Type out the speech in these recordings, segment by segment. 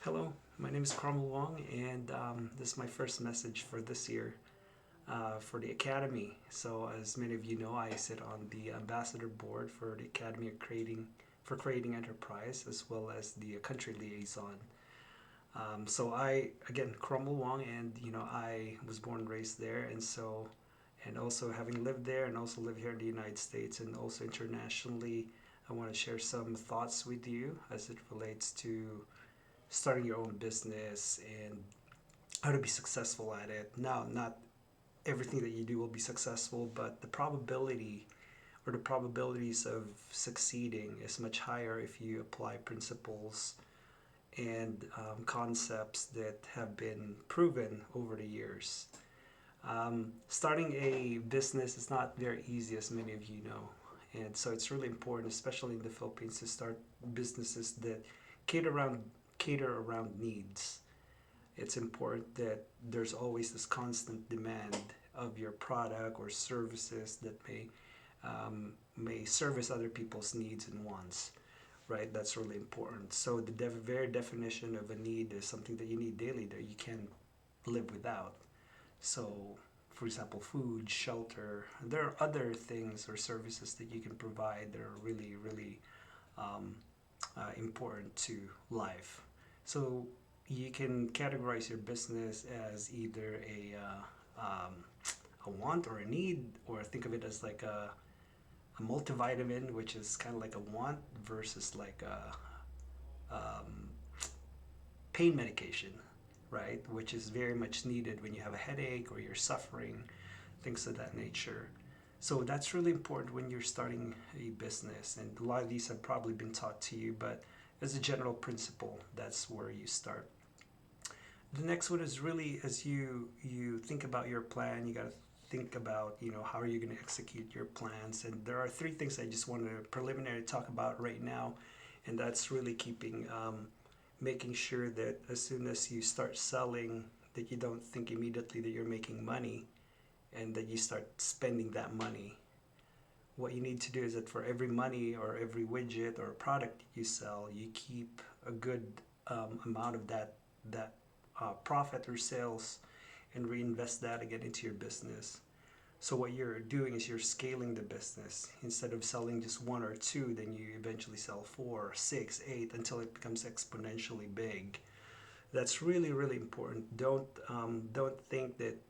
Hello, my name is Cromwell Wong, and this is my first message for this year for the Academy. So, as many of you know, I sit on the ambassador board for the Academy of Creating Enterprise, as well as the country liaison. Again, Cromwell Wong, and I was born and raised there, and also having lived there, and also live here in the United States, and also internationally, I want to share some thoughts with you as it relates to starting your own business and how to be successful at it. Now, not everything that you do will be successful, but the probabilities of succeeding is much higher if you apply principles and concepts that have been proven over the years. Starting a business is not very easy, as many of you know. And so it's really important, especially in the Philippines, to start businesses that cater around cater around needs. It's important that there's always this constant demand of your product or services that may service other people's needs and wants. Right, that's really important. So the very definition of a need is something that you need daily that you can't live without. So, for example, food, shelter. There are other things or services that you can provide that are really um, important to life. So you can categorize your business as either a want or a need, or think of it as like a multivitamin, which is kind of like a want versus like a pain medication, right? Which is very much needed when you have a headache or you're suffering, things of that nature. So that's really important when you're starting a business. And a lot of these have probably been taught to you, but as a general principle, that's where you start. The next one is really as you think about your plan, you got to think about how are you going to execute your plans. And there are three things I just wanted to preliminary talk about right now, and that's really making sure that as soon as you start selling, that you don't think immediately that you're making money, and that you start spending that money. What you need to do is that for every money or every widget or product you sell, you keep a good amount of that profit or sales and reinvest that again into your business. So what you're doing is you're scaling the business. Instead of selling just one or two, then you eventually sell four, six, eight until it becomes exponentially big. That's really important. Don't think that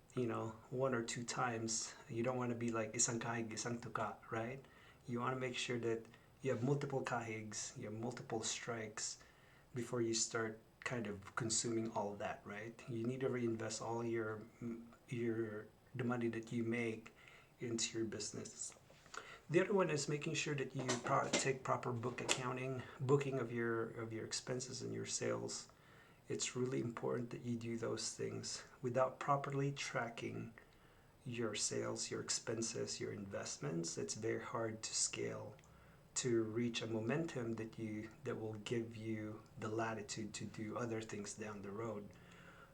one or two times. You don't want to be like isang kahig isang tuka, right? You want to make sure that you have multiple kahigs, you have multiple strikes before you start kind of consuming all of that, right? You need to reinvest all your the money that you make into your business. The other one is making sure that you take proper booking of your expenses and your sales. It's really important that you do those things. Without properly tracking your sales, your expenses, your investments, it's very hard to scale, to reach a momentum that will give you the latitude to do other things down the road.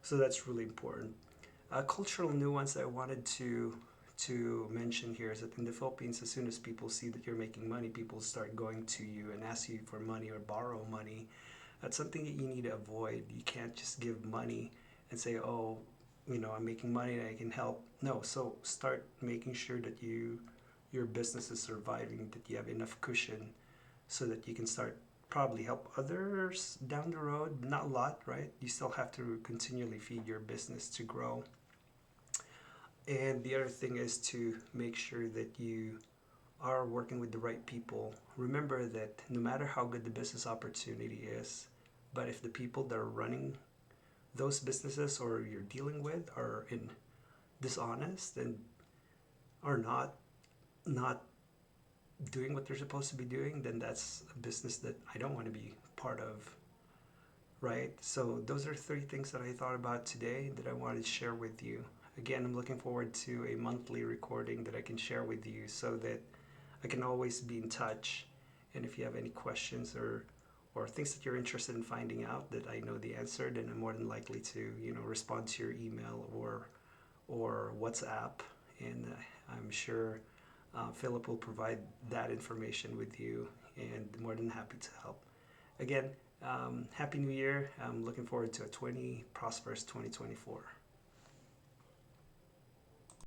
So that's really important. A cultural nuance that I wanted to mention here is that in the Philippines, as soon as people see that you're making money, people start going to you and ask you for money or borrow money. That's something that you need to avoid. You can't just give money and say, "Oh, I'm making money and I can help." No, so start making sure that your business is surviving, that you have enough cushion so that you can start probably help others down the road. Not a lot, right? You still have to continually feed your business to grow. And the other thing is to make sure that you are working with the right people. Remember that no matter how good the business opportunity is, but if the people that are running those businesses or you're dealing with are dishonest and are not doing what they're supposed to be doing, then that's a business that I don't want to be part of, right? So those are three things that I thought about today that I wanted to share with you. Again, I'm looking forward to a monthly recording that I can share with you so that I can always be in touch. And if you have any questions or things that you're interested in finding out that I know the answer, then I'm more than likely to respond to your email or WhatsApp, and I'm sure Philip will provide that information with you, and more than happy to help. Again, Happy New Year. I'm looking forward to a prosperous 2024.